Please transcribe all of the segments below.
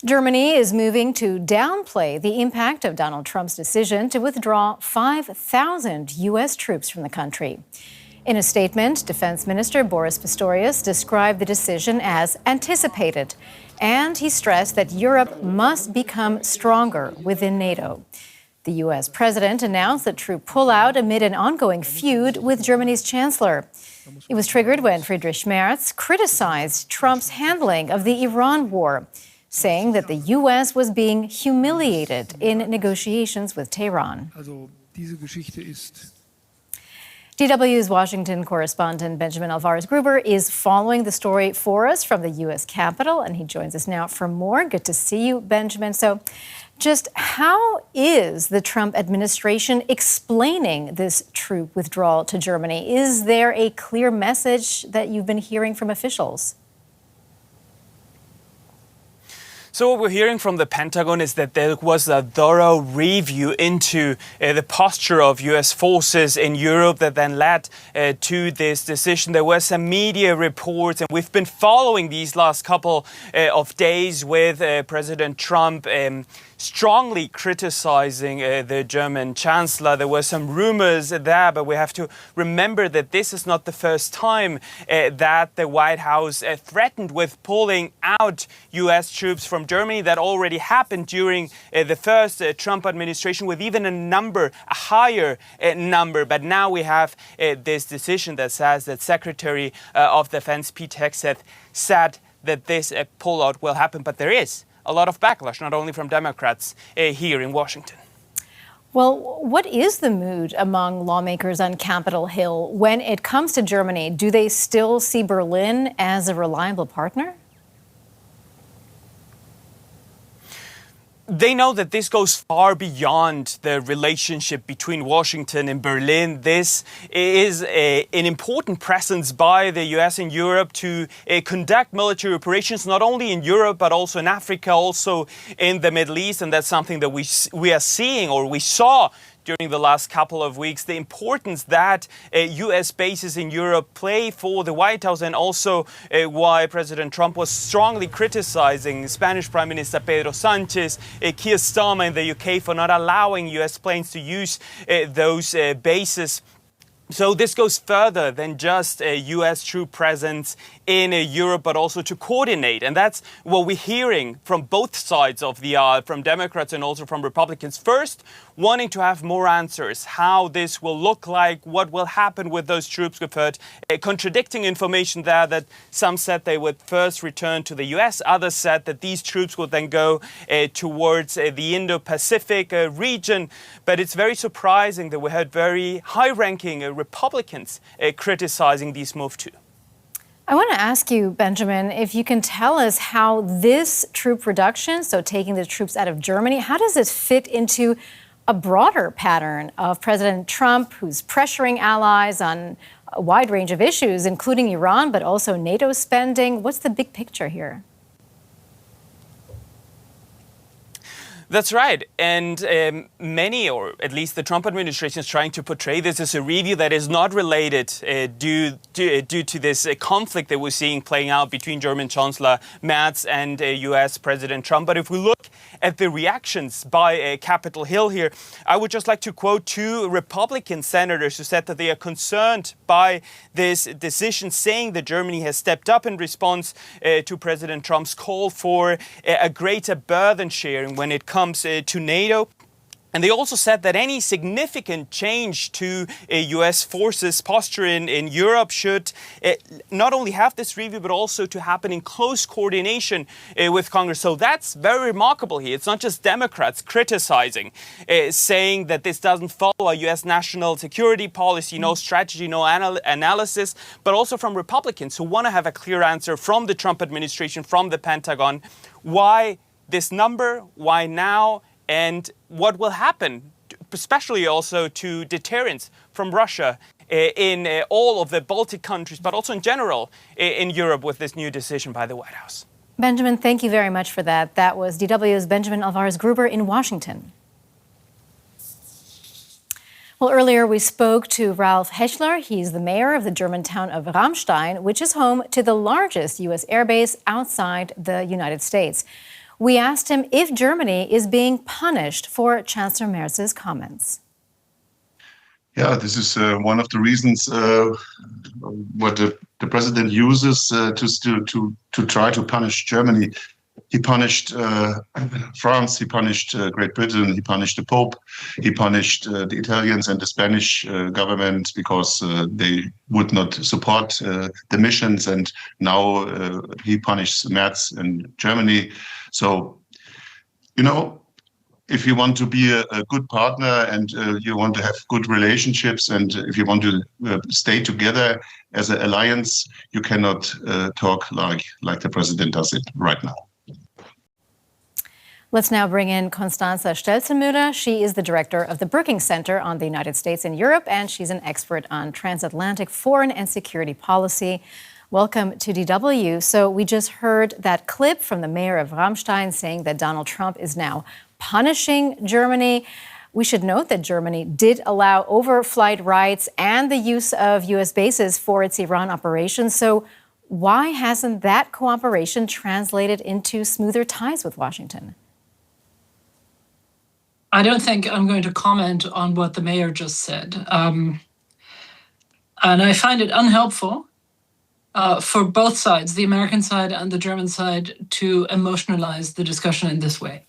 Germany is moving to downplay the impact of Donald Trump's decision to withdraw 5,000 U.S. troops from the country. In a statement, Defense Minister Boris Pistorius described the decision as anticipated, and he stressed that Europe must become stronger within NATO. The U.S. president announced the troop pullout amid an ongoing feud with Germany's chancellor. It was triggered when Friedrich Merz criticized Trump's handling of the Iran war, saying that the U.S. was being humiliated in negotiations with Tehran. DW's Washington correspondent Benjamin Alvarez Gruber is following the story for us from the U.S. Capitol, and he joins us now for more. Good to see you, Benjamin. So just how is the Trump administration explaining this troop withdrawal to Germany? Is there a clear message that you've been hearing from officials? So what we're hearing from the Pentagon is that there was a thorough review into the posture of U.S. forces in Europe that then led to this decision. There were some media reports, and we've been following these last couple of days with President Trump strongly criticizing the German Chancellor. There were some rumors there, but we have to remember that this is not the first time that the White House threatened with pulling out U.S. troops from Germany. That already happened during the first Trump administration with even a higher number. But now we have this decision that says that Secretary of Defense Pete Hegseth said that this pullout will happen. But there is a lot of backlash, not only from Democrats here in Washington. Well, what is the mood among lawmakers on Capitol Hill when it comes to Germany? Do they still see Berlin as a reliable partner? They know that this goes far beyond the relationship between Washington and Berlin. This is an important presence by the US in Europe to conduct military operations, not only in Europe, but also in Africa, also in the Middle East. And that's something that we are seeing, or we saw during the last couple of weeks, the importance that U.S. bases in Europe play for the White House, and also why President Trump was strongly criticizing Spanish Prime Minister Pedro Sanchez, Keir Starmer in the UK for not allowing U.S. planes to use those bases. So this goes further than just a U.S. troop presence in Europe, but also to coordinate. And that's what we're hearing from both sides of the aisle, from Democrats and also from Republicans. First, wanting to have more answers, how this will look like, what will happen with those troops. We've heard contradicting information there, that some said they would first return to the U.S. Others said that these troops would then go towards the Indo-Pacific region. But it's very surprising that we heard very high-ranking Republicans criticizing these moves too. I want to ask you, Benjamin, if you can tell us how this troop reduction, so taking the troops out of Germany, how does this fit into a broader pattern of President Trump, who's pressuring allies on a wide range of issues, including Iran, but also NATO spending? What's the big picture here? That's right. And many, or at least the Trump administration, is trying to portray this as a review that is not related due to this conflict that we're seeing playing out between German Chancellor Merz and U.S. President Trump. But if we look at the reactions by Capitol Hill here, I would just like to quote two Republican senators who said that they are concerned by this decision, saying that Germany has stepped up in response to President Trump's call for a greater burden sharing when it comes to NATO. And they also said that any significant change to U.S. forces posture in Europe should not only have this review, but also to happen in close coordination with Congress. So that's very remarkable here. It's not just Democrats criticizing, saying that this doesn't follow a U.S. national security policy, no strategy, no analysis, but also from Republicans who want to have a clear answer from the Trump administration, from the Pentagon. Why this number? Why now? And what will happen, especially also to deterrence from Russia in all of the Baltic countries, but also in general in Europe with this new decision by the White House. Benjamin, thank you very much for that. That was DW's Benjamin Alvarez Gruber in Washington. Well, earlier we spoke to Ralf Hechler. He's the mayor of the German town of Ramstein, which is home to the largest U.S. airbase outside the United States. We asked him if Germany is being punished for Chancellor Merz's comments. Yeah, this is one of the reasons what the president uses to try to punish Germany. He punished France, he punished Great Britain, he punished the Pope, he punished the Italians and the Spanish government because they would not support the missions, and now he punished Merz in Germany. So, you know, if you want to be a good partner and you want to have good relationships, and if you want to stay together as an alliance, you cannot talk like the president does it right now. Let's now bring in Constanze Stelzenmüller. She is the director of the Brookings Center on the United States and Europe, and she's an expert on transatlantic foreign and security policy. Welcome to DW. So we just heard that clip from the mayor of Ramstein saying that Donald Trump is now punishing Germany. We should note that Germany did allow overflight rights and the use of U.S. bases for its Iran operations. So why hasn't that cooperation translated into smoother ties with Washington? I don't think I'm going to comment on what the mayor just said. And I find it unhelpful for both sides, the American side and the German side, to emotionalize the discussion in this way.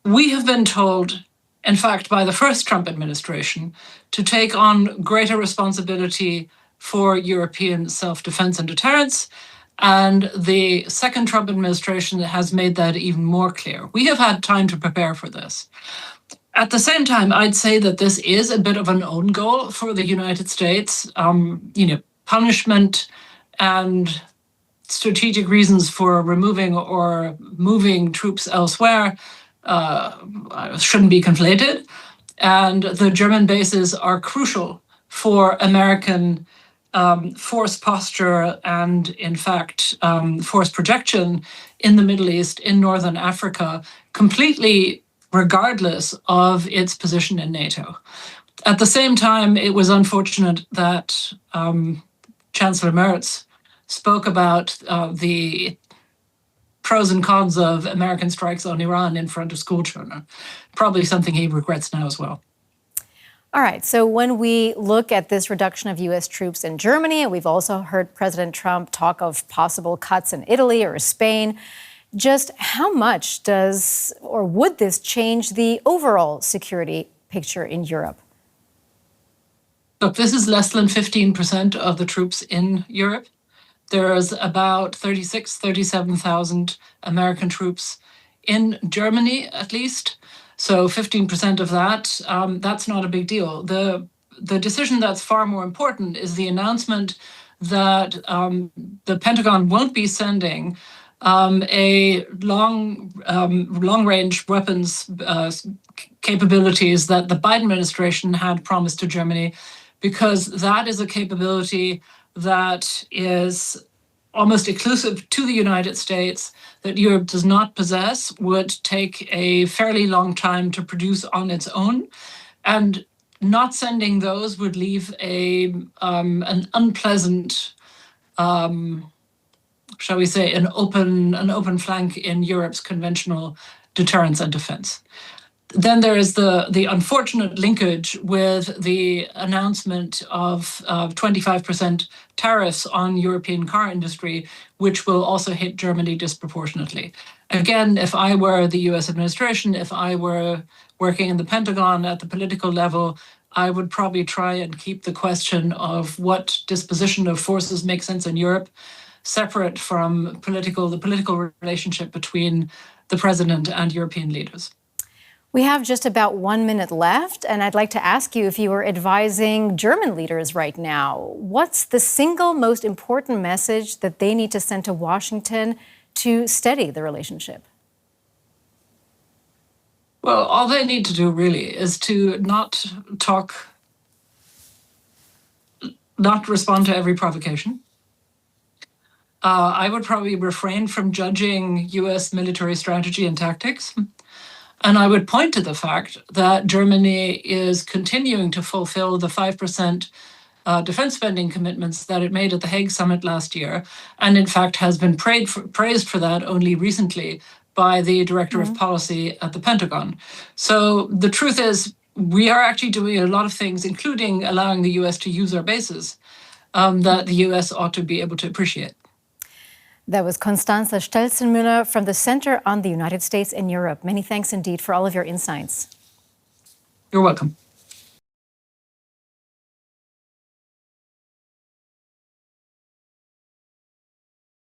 We have been told, in fact, by the first Trump administration, to take on greater responsibility for European self-defense and deterrence. And the second Trump administration has made that even more clear. We have had time to prepare for this. At the same time, I'd say that this is a bit of an own goal for the United States. Punishment and strategic reasons for removing or moving troops elsewhere shouldn't be conflated. And the German bases are crucial for American force posture and, in fact, force projection in the Middle East, in Northern Africa, completely regardless of its position in NATO. At the same time, it was unfortunate that Chancellor Merz spoke about the pros and cons of American strikes on Iran in front of school children. Probably something he regrets now as well. All right, so when we look at this reduction of U.S. troops in Germany, and we've also heard President Trump talk of possible cuts in Italy or Spain, just how much does or would this change the overall security picture in Europe? Look, this is less than 15% of the troops in Europe. There's about 37,000 American troops in Germany, at least. So 15% of that, that's not a big deal. The decision that's far more important is the announcement that the Pentagon won't be sending a long-range weapons capabilities that the Biden administration had promised to Germany, because that is a capability that is almost exclusive to the United States, that Europe does not possess, would take a fairly long time to produce on its own. And not sending those would leave an unpleasant, shall we say, an open flank in Europe's conventional deterrence and defense. Then there is the unfortunate linkage with the announcement of 25% tariffs on European car industry, which will also hit Germany disproportionately. Again, if I were the US administration, if I were working in the Pentagon at the political level, I would probably try and keep the question of what disposition of forces makes sense in Europe separate from the political relationship between the president and European leaders. We have just about 1 minute left, and I'd like to ask you if you were advising German leaders right now, what's the single most important message that they need to send to Washington to steady the relationship? Well, all they need to do really is to not respond to every provocation. I would probably refrain from judging US military strategy and tactics. And I would point to the fact that Germany is continuing to fulfill the 5% defense spending commitments that it made at the Hague summit last year, and in fact has been praised for that only recently by the director of policy at the Pentagon. So the truth is, we are actually doing a lot of things, including allowing the US to use our bases, that the US ought to be able to appreciate. That was Constanze Stelzenmüller from the Center on the United States and Europe. Many thanks indeed for all of your insights. You're welcome.